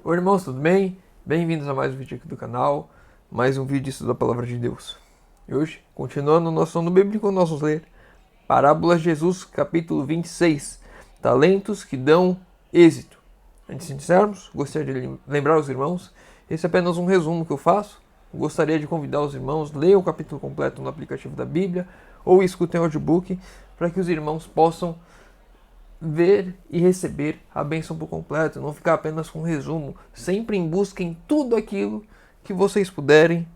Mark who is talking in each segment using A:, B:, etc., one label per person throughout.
A: Oi irmãos, tudo bem? Bem-vindos a mais um vídeo aqui do canal, mais um vídeo de estudo da Palavra de Deus. E hoje, continuando o nosso ano bíblico, nós vamos ler Parábolas de Jesus, capítulo 26, Talentos que dão êxito. Antes de iniciarmos, gostaria de lembrar os irmãos, esse é apenas um resumo que eu faço. Gostaria de convidar os irmãos a ler o capítulo completo no aplicativo da Bíblia ou escutem o audiobook para que os irmãos possam ver e receber a bênção por completo, não ficar apenas com um resumo. Sempre em busca em tudo aquilo que vocês puderem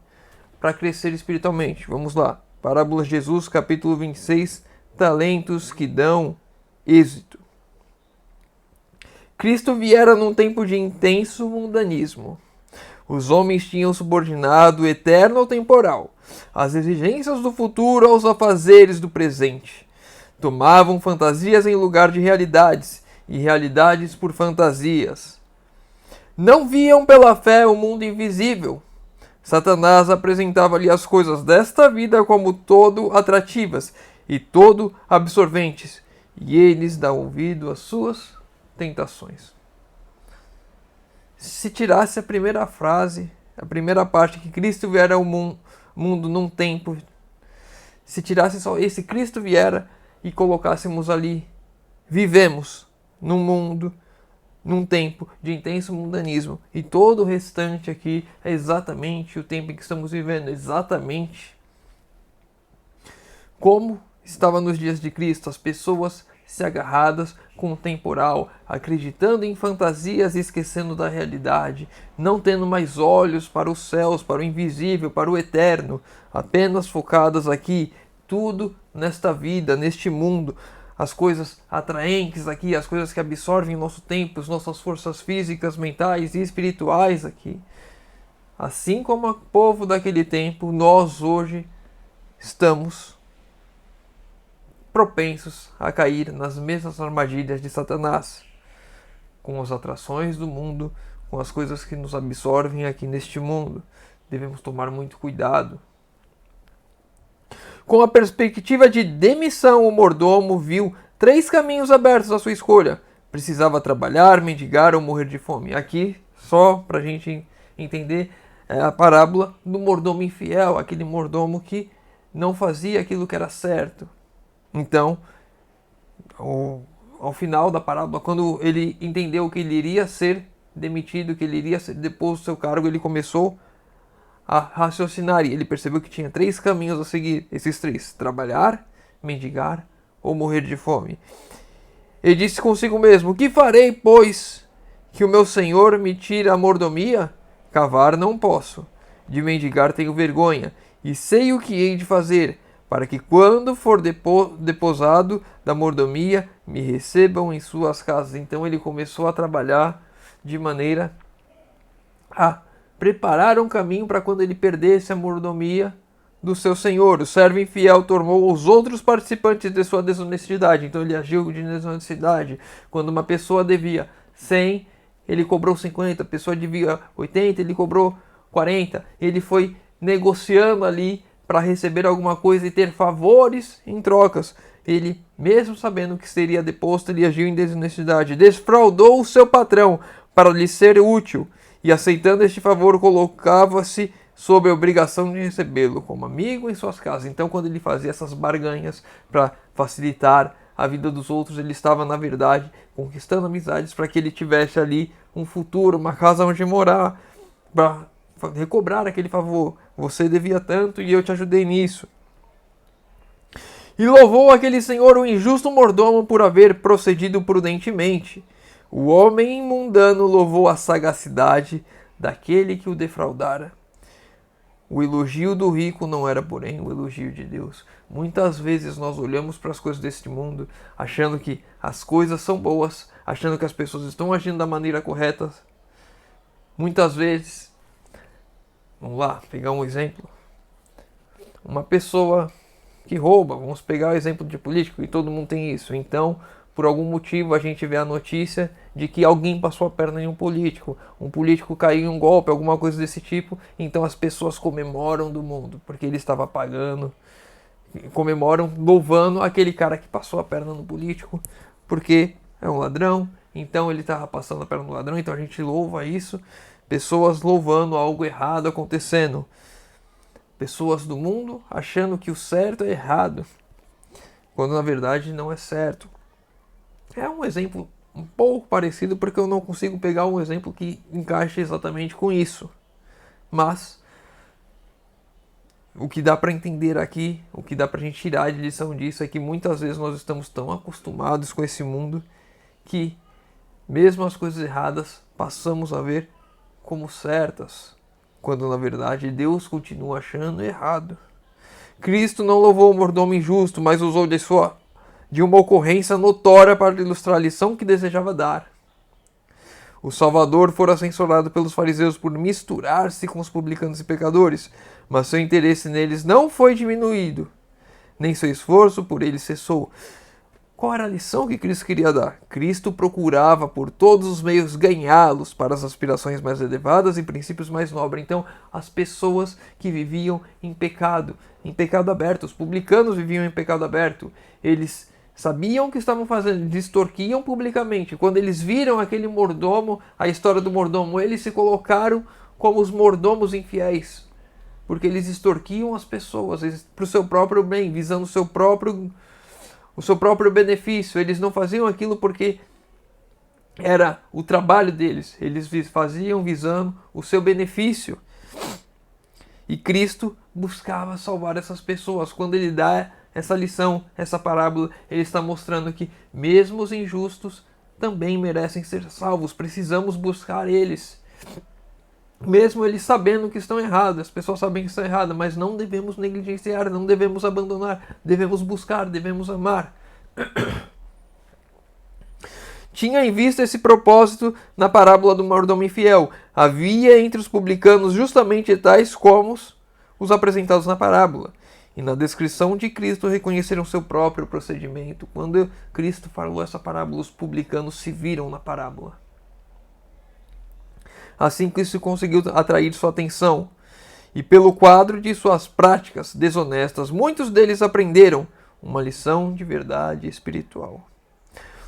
A: para crescer espiritualmente. Vamos lá. Parábolas de Jesus, capítulo 26, talentos que dão êxito. Cristo viera num tempo de intenso mundanismo. Os homens tinham subordinado o eterno ao temporal, as exigências do futuro aos afazeres do presente. Tomavam fantasias em lugar de realidades, e realidades por fantasias. Não viam pela fé o mundo invisível. Satanás apresentava-lhe as coisas desta vida como todo atrativas e todo absorventes, e eles dão ouvido às suas tentações. Se tirasse a primeira frase, a primeira parte, que Cristo viera ao mundo num tempo, se tirasse só esse Cristo viera e colocássemos ali, vivemos num mundo, num tempo de intenso mundanismo, e todo o restante aqui é exatamente o tempo em que estamos vivendo, exatamente como estava nos dias de Cristo, as pessoas se agarradas com o temporal, acreditando em fantasias e esquecendo da realidade, não tendo mais olhos para os céus, para o invisível, para o eterno, apenas focadas aqui, tudo nesta vida, neste mundo, as coisas atraentes aqui, as coisas que absorvem nosso tempo, as nossas forças físicas, mentais e espirituais aqui. Assim como o povo daquele tempo, nós hoje estamos propensos a cair nas mesmas armadilhas de Satanás, com as atrações do mundo, com as coisas que nos absorvem aqui neste mundo. Devemos tomar muito cuidado. Com a perspectiva de demissão, o mordomo viu 3 caminhos abertos à sua escolha. Precisava trabalhar, mendigar ou morrer de fome. Aqui, só para a gente entender, é a parábola do mordomo infiel, aquele mordomo que não fazia aquilo que era certo. Então, ao final da parábola, quando ele entendeu que ele iria ser demitido, que ele iria ser deposto do seu cargo, ele começou a raciocinar, e ele percebeu que tinha 3 caminhos a seguir. Esses 3: trabalhar, mendigar ou morrer de fome. Ele disse consigo mesmo: que farei, pois, que o meu senhor me tire a mordomia? Cavar não posso, de mendigar tenho vergonha, e sei o que hei de fazer, para que quando for deposado da mordomia, me recebam em suas casas. Então ele começou a trabalhar de maneira a preparar um caminho para quando ele perdesse a mordomia do seu senhor. O servo infiel tornou os outros participantes de sua desonestidade. Então ele agiu de desonestidade. Quando uma pessoa devia 100, ele cobrou 50. A pessoa devia 80, ele cobrou 40. Ele foi negociando ali para receber alguma coisa e ter favores em trocas. Ele, mesmo sabendo que seria deposto, ele agiu em desonestidade. Defraudou o seu patrão para lhe ser útil, e aceitando este favor, colocava-se sob a obrigação de recebê-lo como amigo em suas casas. Então, quando ele fazia essas barganhas para facilitar a vida dos outros, ele estava, na verdade, conquistando amizades para que ele tivesse ali um futuro, uma casa onde morar, para recobrar aquele favor. Você devia tanto e eu te ajudei nisso. E louvou aquele senhor, o injusto mordomo, por haver procedido prudentemente. O homem mundano louvou a sagacidade daquele que o defraudara. O elogio do rico não era, porém, o elogio de Deus. Muitas vezes nós olhamos para as coisas deste mundo achando que as coisas são boas, achando que as pessoas estão agindo da maneira correta. Muitas vezes, vamos lá, pegar um exemplo. Uma pessoa que rouba, vamos pegar o exemplo de político, e todo mundo tem isso. Então, por algum motivo, a gente vê a notícia de que alguém passou a perna em um político caiu em um golpe, alguma coisa desse tipo, então as pessoas comemoram do mundo, porque ele estava pagando, comemoram louvando aquele cara que passou a perna no político, porque é um ladrão, então ele estava passando a perna no ladrão, então a gente louva isso. Pessoas louvando algo errado acontecendo. Pessoas do mundo achando que o certo é errado, quando na verdade não é certo. É um exemplo um pouco parecido, porque eu não consigo pegar um exemplo que encaixe exatamente com isso. Mas o que dá para entender aqui, o que dá para a gente tirar de lição disso é que muitas vezes nós estamos tão acostumados com esse mundo que mesmo as coisas erradas passamos a ver como certas, quando na verdade Deus continua achando errado. Cristo não louvou o mordomo injusto, mas usou de uma ocorrência notória para ilustrar a lição que desejava dar. O Salvador fora censurado pelos fariseus por misturar-se com os publicanos e pecadores, mas seu interesse neles não foi diminuído, nem seu esforço por eles cessou. Qual era a lição que Cristo queria dar? Cristo procurava por todos os meios ganhá-los para as aspirações mais elevadas e princípios mais nobres. Então, as pessoas que viviam em pecado aberto, os publicanos viviam em pecado aberto, eles sabiam o que estavam fazendo, eles extorquiam publicamente. Quando eles viram aquele mordomo, a história do mordomo, eles se colocaram como os mordomos infiéis, porque eles extorquiam as pessoas para o seu próprio bem, visando o seu próprio benefício. Eles não faziam aquilo porque era o trabalho deles, eles faziam visando o seu benefício. E Cristo buscava salvar essas pessoas. Quando ele dá essa lição, essa parábola, ele está mostrando que mesmo os injustos também merecem ser salvos. Precisamos buscar eles. Mesmo eles sabendo que estão errados, as pessoas sabem que estão erradas, mas não devemos negligenciar, não devemos abandonar, devemos buscar, devemos amar. Tinha em vista esse propósito na parábola do mordomo infiel. Havia entre os publicanos justamente tais como os apresentados na parábola. E na descrição de Cristo reconheceram seu próprio procedimento. Quando Cristo falou essa parábola, os publicanos se viram na parábola. Assim que isso conseguiu atrair sua atenção. E pelo quadro de suas práticas desonestas, muitos deles aprenderam uma lição de verdade espiritual.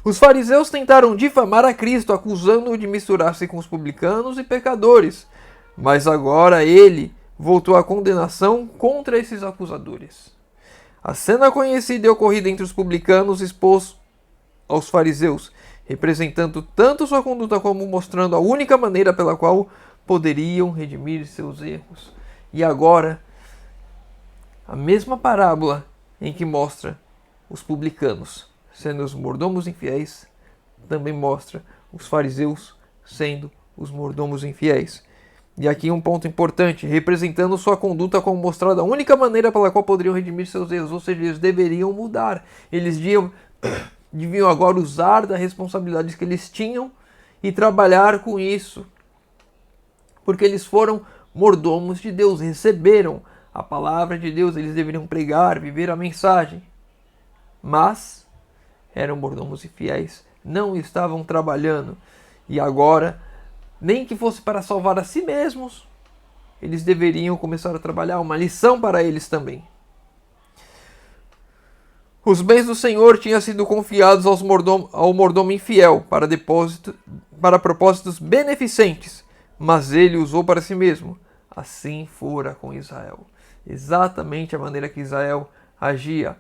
A: Os fariseus tentaram difamar a Cristo, acusando-o de misturar-se com os publicanos e pecadores. Mas agora ele voltou à condenação contra esses acusadores. A cena conhecida e ocorrida entre os publicanos expôs aos fariseus, representando tanto sua conduta como mostrando a única maneira pela qual poderiam redimir seus erros. E agora, a mesma parábola em que mostra os publicanos sendo os mordomos infiéis, também mostra os fariseus sendo os mordomos infiéis. E aqui um ponto importante, representando sua conduta como mostrando a única maneira pela qual poderiam redimir seus erros, ou seja, eles deveriam mudar. Eles deviam agora usar das responsabilidades que eles tinham e trabalhar com isso. Porque eles foram mordomos de Deus, receberam a palavra de Deus, eles deveriam pregar, viver a mensagem. Mas eram mordomos infiéis, não estavam trabalhando. E agora, nem que fosse para salvar a si mesmos, eles deveriam começar a trabalhar, uma lição para eles também. Os bens do Senhor tinham sido confiados ao mordomo infiel para propósitos beneficentes, mas ele usou para si mesmo. Assim fora com Israel. Exatamente a maneira que Israel agia.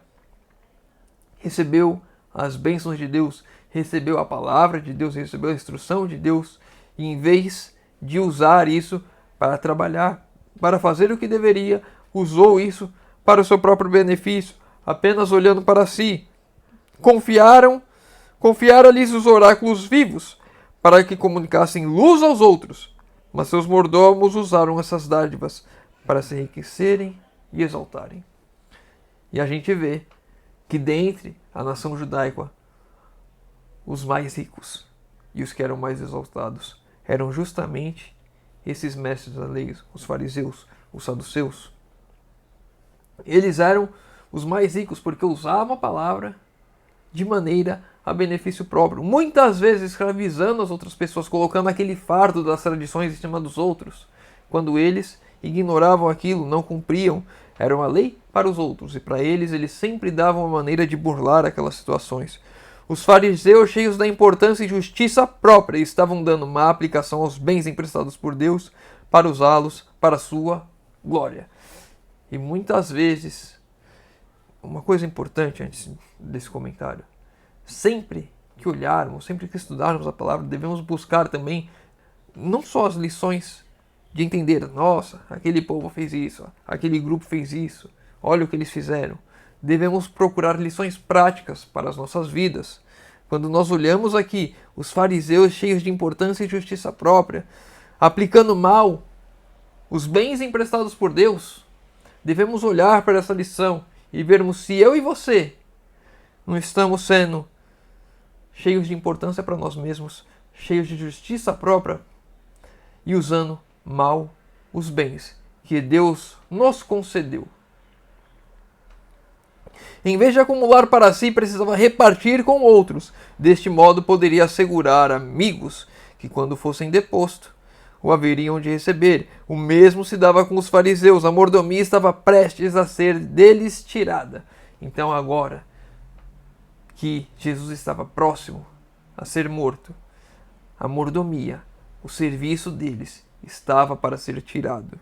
A: Recebeu as bênçãos de Deus, recebeu a palavra de Deus, recebeu a instrução de Deus, e em vez de usar isso para trabalhar, para fazer o que deveria, usou isso para o seu próprio benefício, apenas olhando para si. Confiaram-lhes os oráculos vivos, para que comunicassem luz aos outros, mas seus mordomos usaram essas dádivas para se enriquecerem e exaltarem. E a gente vê que dentre a nação judaica, os mais ricos e os que eram mais exaltados eram justamente esses mestres da lei, os fariseus, os saduceus. Eles eram os mais ricos porque usavam a palavra de maneira a benefício próprio, muitas vezes escravizando as outras pessoas, colocando aquele fardo das tradições em cima dos outros, quando eles ignoravam aquilo, não cumpriam. Era uma lei para os outros, e para eles sempre davam uma maneira de burlar aquelas situações. Os fariseus, cheios da importância e justiça própria, estavam dando má aplicação aos bens emprestados por Deus para usá-los para a sua glória. E muitas vezes, uma coisa importante antes desse comentário, sempre que olharmos, sempre que estudarmos a palavra, devemos buscar também não só as lições de entender, nossa, aquele povo fez isso, aquele grupo fez isso, olha o que eles fizeram. Devemos procurar lições práticas para as nossas vidas. Quando nós olhamos aqui os fariseus cheios de importância e justiça própria, aplicando mal os bens emprestados por Deus, devemos olhar para essa lição e vermos se eu e você não estamos sendo cheios de importância para nós mesmos, cheios de justiça própria e usando mal os bens que Deus nos concedeu. Em vez de acumular para si, precisava repartir com outros. Deste modo, poderia assegurar amigos que, quando fossem deposto, o haveriam de receber. O mesmo se dava com os fariseus. A mordomia estava prestes a ser deles tirada. Então, agora que Jesus estava próximo a ser morto, a mordomia, o serviço deles, estava para ser tirado.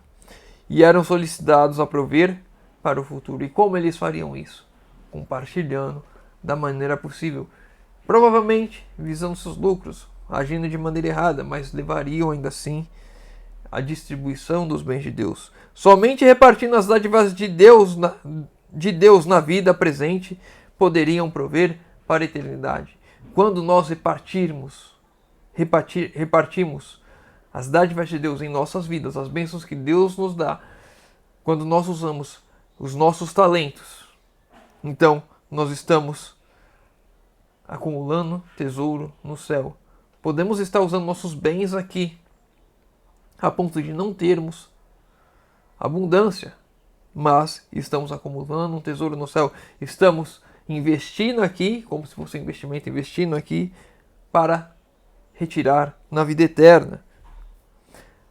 A: E eram solicitados a prover para o futuro. E como eles fariam isso? Compartilhando da maneira possível. Provavelmente visando seus lucros, agindo de maneira errada, mas levariam ainda assim a distribuição dos bens de Deus. Somente repartindo as dádivas de Deus na vida presente poderiam prover para a eternidade. Quando nós repartimos as dádivas de Deus em nossas vidas, as bênçãos que Deus nos dá, quando nós usamos os nossos talentos, então nós estamos acumulando tesouro no céu. Podemos estar usando nossos bens aqui a ponto de não termos abundância, mas estamos acumulando um tesouro no céu. Estamos investindo aqui, como se fosse um investimento, investindo aqui para retirar na vida eterna.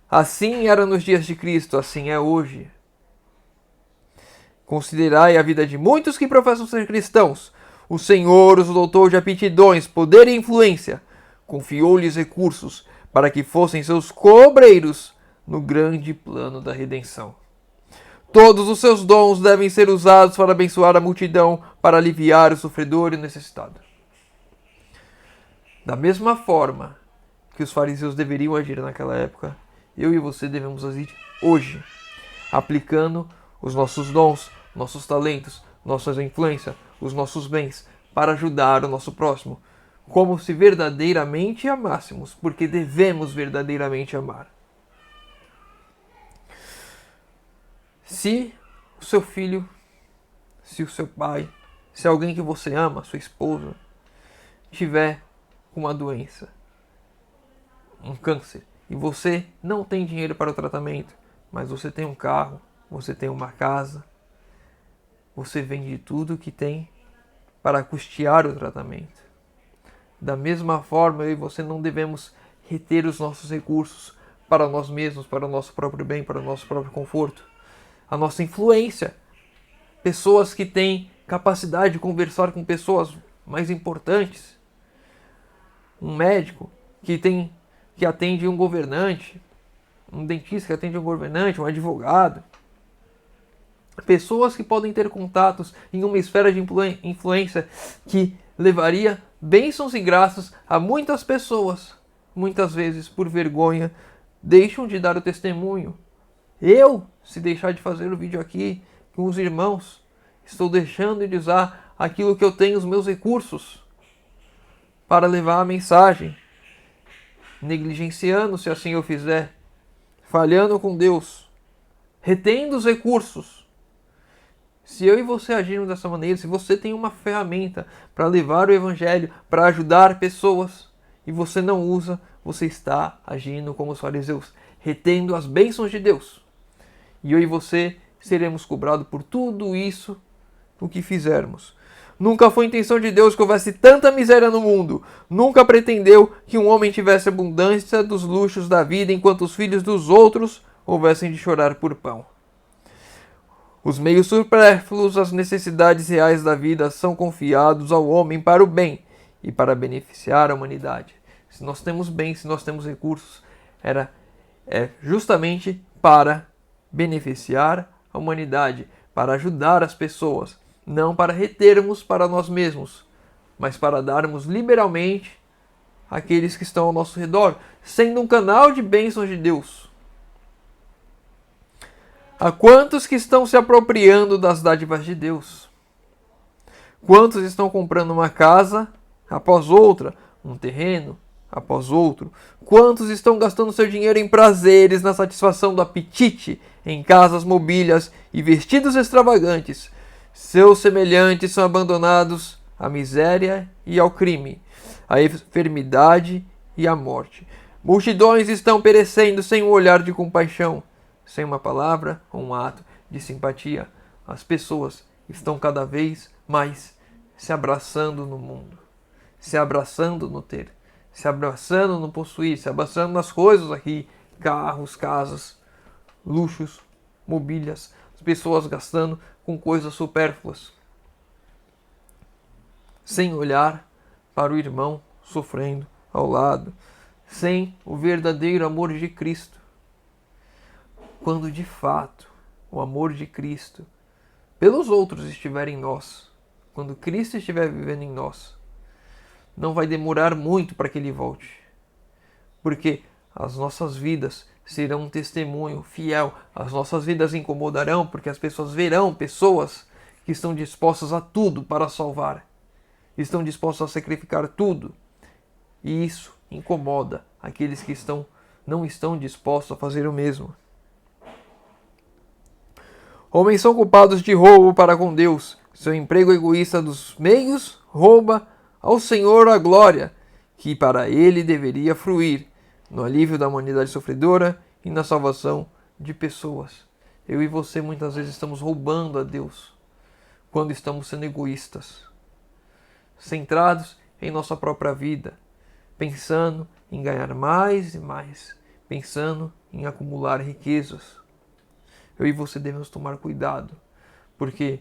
A: Assim era nos dias de Cristo, assim é hoje. Considerai a vida de muitos que professam ser cristãos. O Senhor os dotou de aptidões, poder e influência. Confiou-lhes recursos para que fossem seus cobreiros no grande plano da redenção. Todos os seus dons devem ser usados para abençoar a multidão, para aliviar o sofredor e o necessitado. Da mesma forma que os fariseus deveriam agir naquela época, eu e você devemos agir hoje, aplicando os nossos dons, nossos talentos, nossa influência, os nossos bens, para ajudar o nosso próximo, como se verdadeiramente amássemos, porque devemos verdadeiramente amar. Se o seu filho, se o seu pai, se alguém que você ama, sua esposa, tiver uma doença, um câncer, e você não tem dinheiro para o tratamento, mas você tem um carro, você tem uma casa, você vende tudo que tem para custear o tratamento. Da mesma forma, eu e você não devemos reter os nossos recursos para nós mesmos, para o nosso próprio bem, para o nosso próprio conforto. A nossa influência. Pessoas que têm capacidade de conversar com pessoas mais importantes. Um médico que atende um governante. Um dentista que atende um governante, um advogado. Pessoas que podem ter contatos em uma esfera de influência que levaria bênçãos e graças a muitas pessoas. Muitas vezes, por vergonha, deixam de dar o testemunho. Eu, se deixar de fazer o vídeo aqui com os irmãos, estou deixando de usar aquilo que eu tenho, os meus recursos, para levar a mensagem, negligenciando se assim eu fizer, falhando com Deus, retendo os recursos. Se eu e você agirmos dessa maneira, se você tem uma ferramenta para levar o evangelho, para ajudar pessoas, e você não usa, você está agindo como os fariseus, retendo as bênçãos de Deus. E eu e você seremos cobrados por tudo isso o que fizermos. Nunca foi intenção de Deus que houvesse tanta miséria no mundo. Nunca pretendeu que um homem tivesse abundância dos luxos da vida, enquanto os filhos dos outros houvessem de chorar por pão. Os meios supérfluos às necessidades reais da vida são confiados ao homem para o bem e para beneficiar a humanidade. Se nós temos bens, se nós temos recursos, é justamente para beneficiar a humanidade, para ajudar as pessoas, não para retermos para nós mesmos, mas para darmos liberalmente àqueles que estão ao nosso redor, sendo um canal de bênçãos de Deus. Há quantos que estão se apropriando das dádivas de Deus? Quantos estão comprando uma casa após outra, um terreno após outro? Quantos estão gastando seu dinheiro em prazeres, na satisfação do apetite, em casas mobílias e vestidos extravagantes? Seus semelhantes são abandonados à miséria e ao crime, à enfermidade e à morte. Multidões estão perecendo sem um olhar de compaixão, sem uma palavra ou um ato de simpatia. As pessoas estão cada vez mais se abraçando no mundo, se abraçando no ter, se abraçando no possuir, se abraçando nas coisas aqui, carros, casas, luxos, mobílias, as pessoas gastando com coisas supérfluas, sem olhar para o irmão sofrendo ao lado, sem o verdadeiro amor de Cristo. Quando de fato o amor de Cristo pelos outros estiver em nós, quando Cristo estiver vivendo em nós, não vai demorar muito para que Ele volte, porque as nossas vidas serão um testemunho fiel, as nossas vidas incomodarão, porque as pessoas verão pessoas que estão dispostas a tudo para salvar, estão dispostas a sacrificar tudo, e isso incomoda aqueles que não estão dispostos a fazer o mesmo. Homens são culpados de roubo para com Deus. Seu emprego egoísta dos meios rouba ao Senhor a glória, que para Ele deveria fruir, no alívio da humanidade sofredora e na salvação de pessoas. Eu e você muitas vezes estamos roubando a Deus, quando estamos sendo egoístas, centrados em nossa própria vida, pensando em ganhar mais e mais, pensando em acumular riquezas. Eu e você devemos tomar cuidado, porque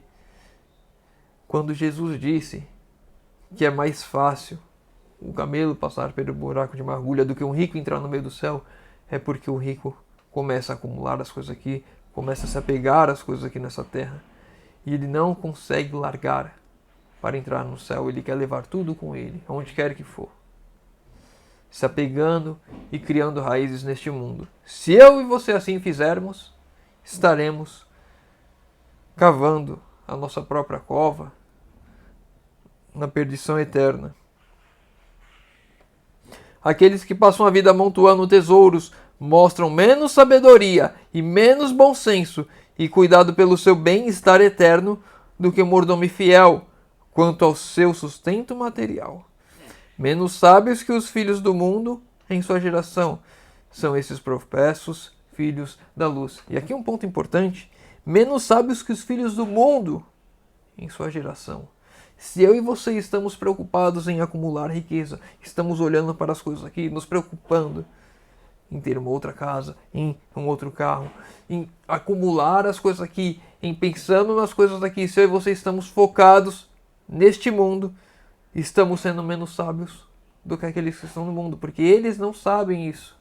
A: quando Jesus disse que é mais fácil o camelo passar pelo buraco de uma agulha do que um rico entrar no meio do céu, é porque o rico começa a acumular as coisas aqui, começa a se apegar às coisas aqui nessa terra, e ele não consegue largar para entrar no céu. Ele quer levar tudo com ele, aonde quer que for, se apegando e criando raízes neste mundo. Se eu e você assim fizermos, estaremos cavando a nossa própria cova na perdição eterna. Aqueles que passam a vida amontoando tesouros mostram menos sabedoria e menos bom senso e cuidado pelo seu bem-estar eterno do que o mordomo fiel quanto ao seu sustento material. Menos sábios que os filhos do mundo em sua geração são esses professos filhos da luz. E aqui um ponto importante: menos sábios que os filhos do mundo em sua geração. Se eu e você estamos preocupados em acumular riqueza, estamos olhando para as coisas aqui, nos preocupando em ter uma outra casa, em um outro carro, em acumular as coisas aqui, em pensando nas coisas aqui, se eu e você estamos focados neste mundo, estamos sendo menos sábios do que aqueles que estão no mundo, porque eles não sabem isso.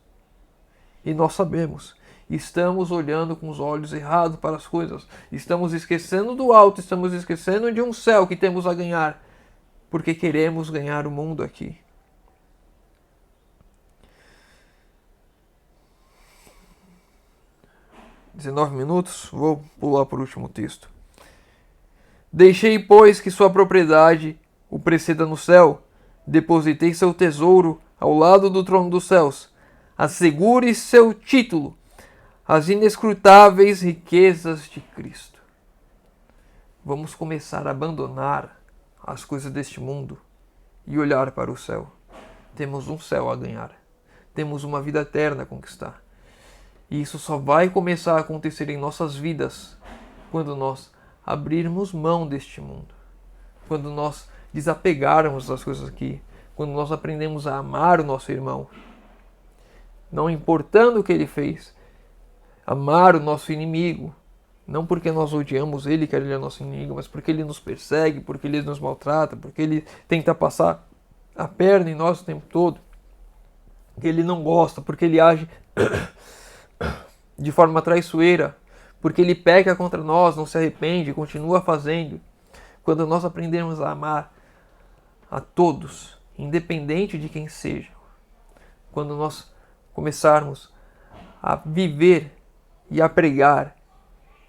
A: E nós sabemos. Estamos olhando com os olhos errados para as coisas. Estamos esquecendo do alto, estamos esquecendo de um céu que temos a ganhar, porque queremos ganhar o mundo aqui. (19 minutos), vou pular para o último texto. Deixei, pois, que sua propriedade o preceda no céu. Depositei seu tesouro ao lado do trono dos céus. Assegure seu título, as inescrutáveis riquezas de Cristo. Vamos começar a abandonar as coisas deste mundo e olhar para o céu. Temos um céu a ganhar. Temos uma vida eterna a conquistar. E isso só vai começar a acontecer em nossas vidas quando nós abrirmos mão deste mundo. Quando nós desapegarmos das coisas aqui. Quando nós aprendemos a amar o nosso irmão. Não importando o que ele fez. Amar o nosso inimigo. Não porque nós odiamos ele, que ele é nosso inimigo, mas porque ele nos persegue, porque ele nos maltrata, porque ele tenta passar a perna em nós o tempo todo, que ele não gosta, porque ele age de forma traiçoeira, porque ele peca contra nós, não se arrepende, continua fazendo. Quando nós aprendermos a amar a todos, independente de quem seja, quando nós começarmos a viver e a pregar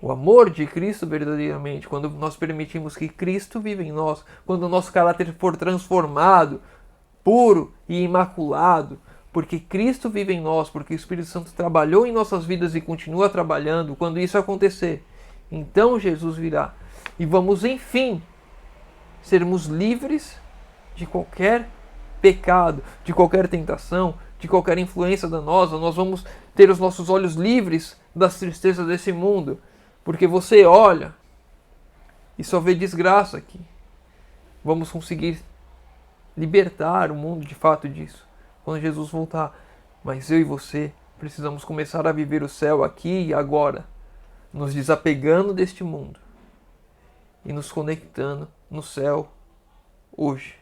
A: o amor de Cristo verdadeiramente, quando nós permitimos que Cristo viva em nós, quando o nosso caráter for transformado, puro e imaculado, porque Cristo vive em nós, porque o Espírito Santo trabalhou em nossas vidas e continua trabalhando, quando isso acontecer, então Jesus virá. E vamos, enfim, sermos livres de qualquer pecado, de qualquer tentação, de qualquer influência danosa. Nós vamos ter os nossos olhos livres das tristezas desse mundo, porque você olha e só vê desgraça aqui. Vamos conseguir libertar o mundo de fato disso quando Jesus voltar. Mas eu e você precisamos começar a viver o céu aqui e agora, nos desapegando deste mundo e nos conectando no céu hoje.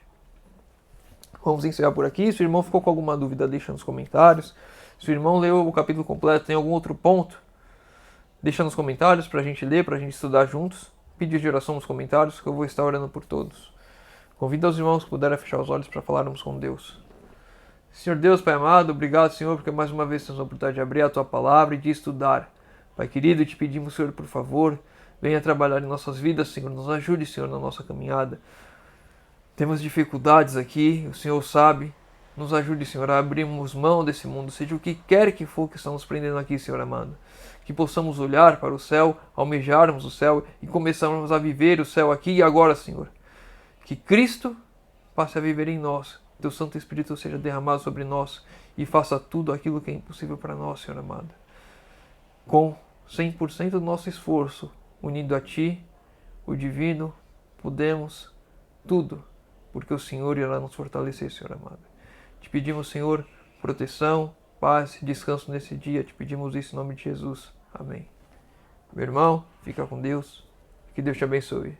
A: Vamos encerrar por aqui. Se o irmão ficou com alguma dúvida, deixa nos comentários. Se o irmão leu o capítulo completo, tem algum outro ponto, deixa nos comentários para a gente ler, para a gente estudar juntos. Pedido de oração nos comentários, que eu vou estar orando por todos. Convido aos irmãos que puderem fechar os olhos para falarmos com Deus. Senhor Deus, Pai amado, obrigado, Senhor, porque mais uma vez temos a oportunidade de abrir a Tua Palavra e de estudar. Pai querido, te pedimos, Senhor, por favor, venha trabalhar em nossas vidas, Senhor, nos ajude, Senhor, na nossa caminhada. Temos dificuldades aqui, o Senhor sabe. Nos ajude, Senhor, a abrirmos mão desse mundo, seja o que quer que for que estamos prendendo aqui, Senhor amado. Que possamos olhar para o céu, almejarmos o céu e começarmos a viver o céu aqui e agora, Senhor. Que Cristo passe a viver em nós, Teu Santo Espírito seja derramado sobre nós e faça tudo aquilo que é impossível para nós, Senhor amado. Com 100% do nosso esforço, unido a Ti, o Divino, podemos tudo, porque o Senhor irá nos fortalecer, Senhor amado. Te pedimos, Senhor, proteção, paz e descanso nesse dia. Te pedimos isso em nome de Jesus. Amém. Meu irmão, fica com Deus. Que Deus te abençoe.